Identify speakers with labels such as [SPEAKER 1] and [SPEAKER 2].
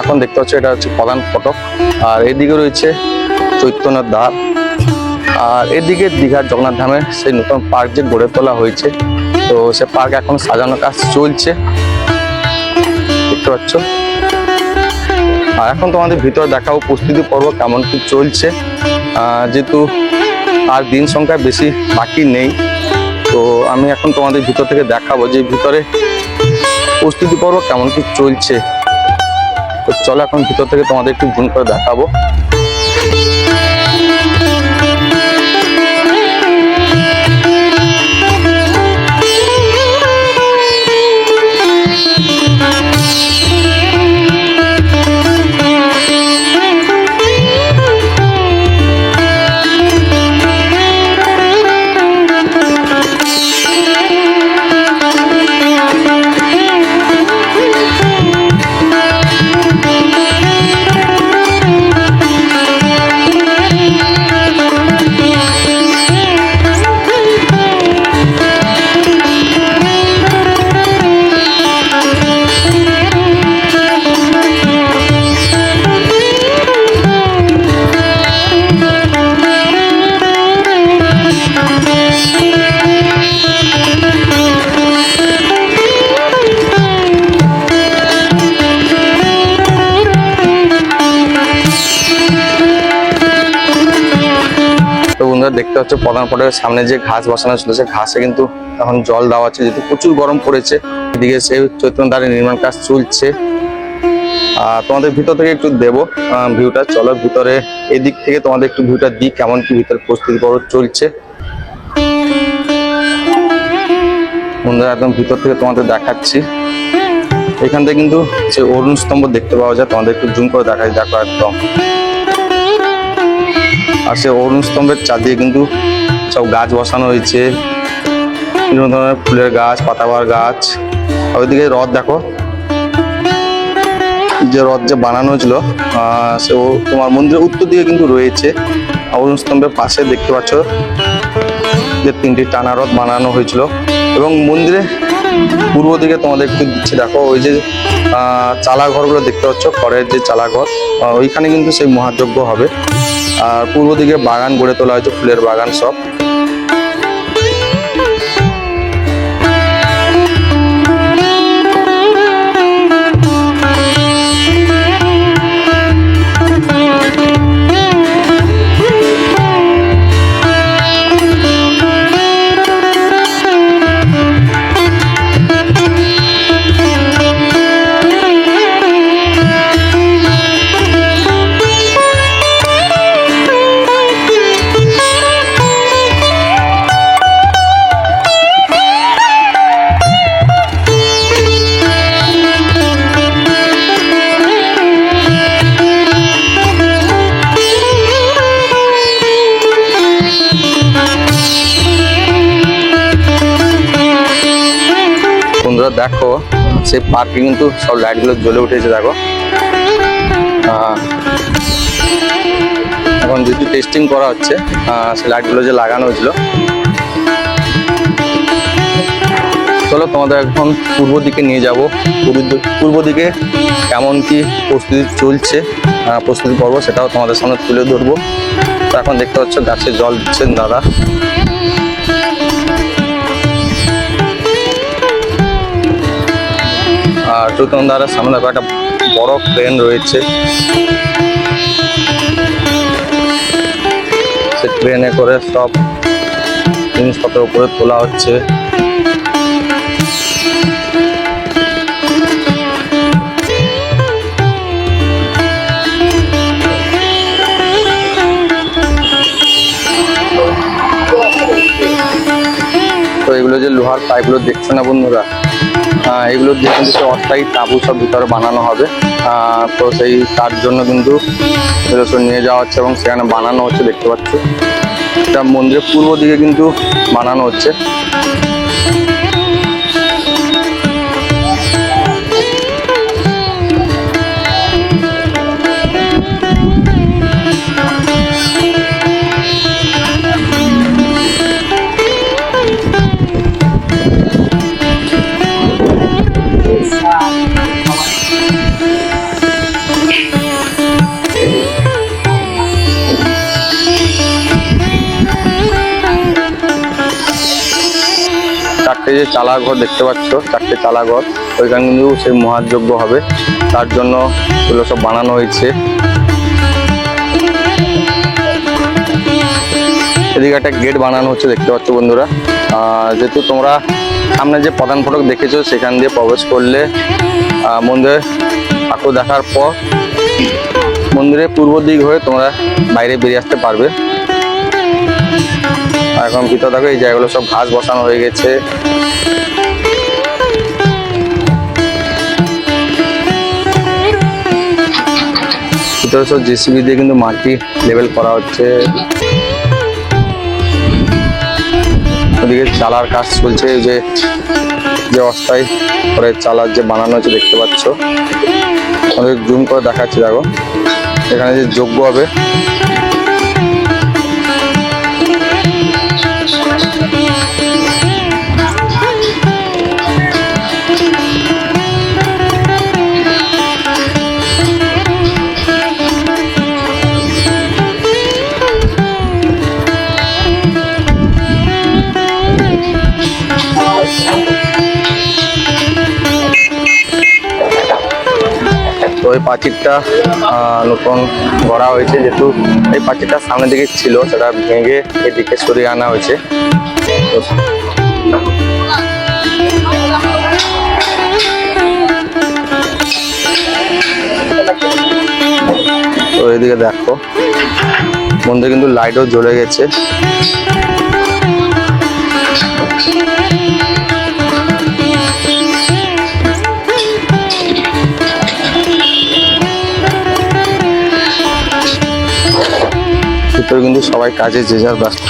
[SPEAKER 1] এখন দেখতে পাচ্ছ এটা হচ্ছে প্রধান ফটক। আর এদিকে রয়েছে চৈতন্যের দ্বার। আর এদিকে দীঘার জগন্নাথ ধামের সেই নতুন পার্ক যে গড়ে তোলা হয়েছে, তো সে পার্ক এখন সাজানোর কাজ চলছে, দেখতে পাচ্ছ। আর এখন তোমাদের ভিতরে দেখাবো প্রস্তুতি পর্ব কেমন কি চলছে, যেহেতু আর দিন সংখ্যা বেশি বাকি নেই। তো আমি এখন তোমাদের ভিতর থেকে দেখাবো যে ভিতরে প্রস্তুতি পর্ব কেমন কি চলছে। তো চলো এখন ভিতর থেকে তোমাদের একটু জুম করে দেখাবো। দেখতে পাচ্ছ প্রধান ফটকের সামনে যে ঘাস বসানো ছিল, সে ঘাসে কিন্তু এখন জল দেওয়া আছে, যেহেতু প্রচুর গরম পড়েছে। এদিকে সেই চৈতন্য দ্বারের নির্মাণ কাজ চলছে। তোমাদের ভিতর থেকে একটু দেবো ভিউটা। চলো ভিতরে এদিক থেকে তোমাদের একটু ভিউটা দিই কেমন কি ভিতরে প্রস্তুতি পর্ব চলছে। বন্ধুরা একদম ভিতর থেকে তোমাদের দেখাচ্ছি। এখান থেকে কিন্তু যে অরুণ স্তম্ভ দেখতে পাওয়া যায়, তোমাদের একটু জুম করে দেখাই। দেখো একদম, আর সে অরুণ স্তম্ভের চারদিকে কিন্তু সব গাছ বসানো হয়েছে, বিভিন্ন ধরনের ফুলের গাছ, পাতাবাহার গাছ। ওইদিকে রথ দেখো, যে রথ যে বানানো হয়েছিল সে তোমার মন্দিরের উত্তর দিকে কিন্তু রয়েছে। অরুণ স্তম্ভের পাশে দেখতে পাচ্ছ যে 3টি টানা রথ বানানো হয়েছিল। এবং মন্দিরে পূর্ব দিকে তোমাদের একটু দিচ্ছে, দেখো ওই যে চালা ঘরগুলো দেখতে পাচ্ছ, খড়ের যে চালা ঘর, ওইখানে কিন্তু সেই মহাযজ্ঞ হবে। আর পূর্ব দিকে বাগান গড়ে তোলা হয়েছে, ফুলের বাগান সব। দেখো সেই পার্কে কিন্তু সব লাইট গুলো জ্বলে উঠেছে। দেখো এখন যেহেতু টেস্টিং করা হচ্ছে, সেই লাইট গুলো যে লাগানো হয়েছিল। চলো তোমাদের এখন পূর্ব দিকে নিয়ে যাব। পূর্ব দিকে কেমন কি প্রস্তুতি চলছে, প্রস্তুতি পর্ব, সেটাও তোমাদের সামনে তুলে ধরবো। তো এখন দেখতে পাচ্ছ গাছে জল দিচ্ছেন দাদা। আর চৈতন্য দ্বারের সামনে একটা বড় ক্রেন রয়েছে, সে ক্রেনে করে সব জিনিসপত্র উপরে তোলা হচ্ছে। তো এগুলো যে লোহার পাইপগুলো দেখছো না বন্ধুরা, এগুলো দিয়ে কিন্তু অস্থায়ী তাঁবু সব ভিতরে বানানো হবে। তো সেই তার জন্য কিন্তু এগুলো সব নিয়ে যাওয়া হচ্ছে এবং সেখানে বানানো হচ্ছে, দেখতে পাচ্ছ। এটা মন্দিরের পূর্ব দিকে কিন্তু বানানো হচ্ছে। চারটে যে চালা ঘর দেখতে পাচ্ছ, চারটে চালা ঘর, ওইখানে কিন্তু সেই মহাযজ্ঞ হবে, তার জন্য এগুলো সব বানানো হয়েছে। এদিকে একটা গেট বানানো হচ্ছে দেখতে পাচ্ছ বন্ধুরা। যেহেতু তোমরা সামনে যে প্রধান ফটক দেখেছো সেখান দিয়ে প্রবেশ করলে মন্দিরে ঠাকুর দেখার পর মন্দিরের পূর্ব দিক হয়ে তোমরা বাইরে বেরিয়ে আসতে পারবে। এখন ভিতর দেখো এই জায়গাগুলো সব ঘাস বসানো হয়ে গেছে। ভিতরে সব জেসিবি দিয়ে কিন্তু মাটি লেভেল করা হচ্ছে। ওদিকে চালার কাজ চলছে, যে অস্থায়ী করে চালার যে বানানো হচ্ছে দেখতে পাচ্ছ। অনেক জুম করে দেখাচ্ছি, দেখো এখানে যে যজ্ঞ হবে। তো এই প্রাচীরটা নতুন গড়া হয়েছে, যেহেতু এই প্রাচীরটা সামনের দিকে ছিল সেটা ভেঙে এদিকে সরিয়ে আনা হয়েছে। তো এদিকে দেখো মন্দিরে কিন্তু লাইটও জ্বলে গেছে। ভিতরে কিন্তু সবাই কাজে যে যার ব্যস্ত।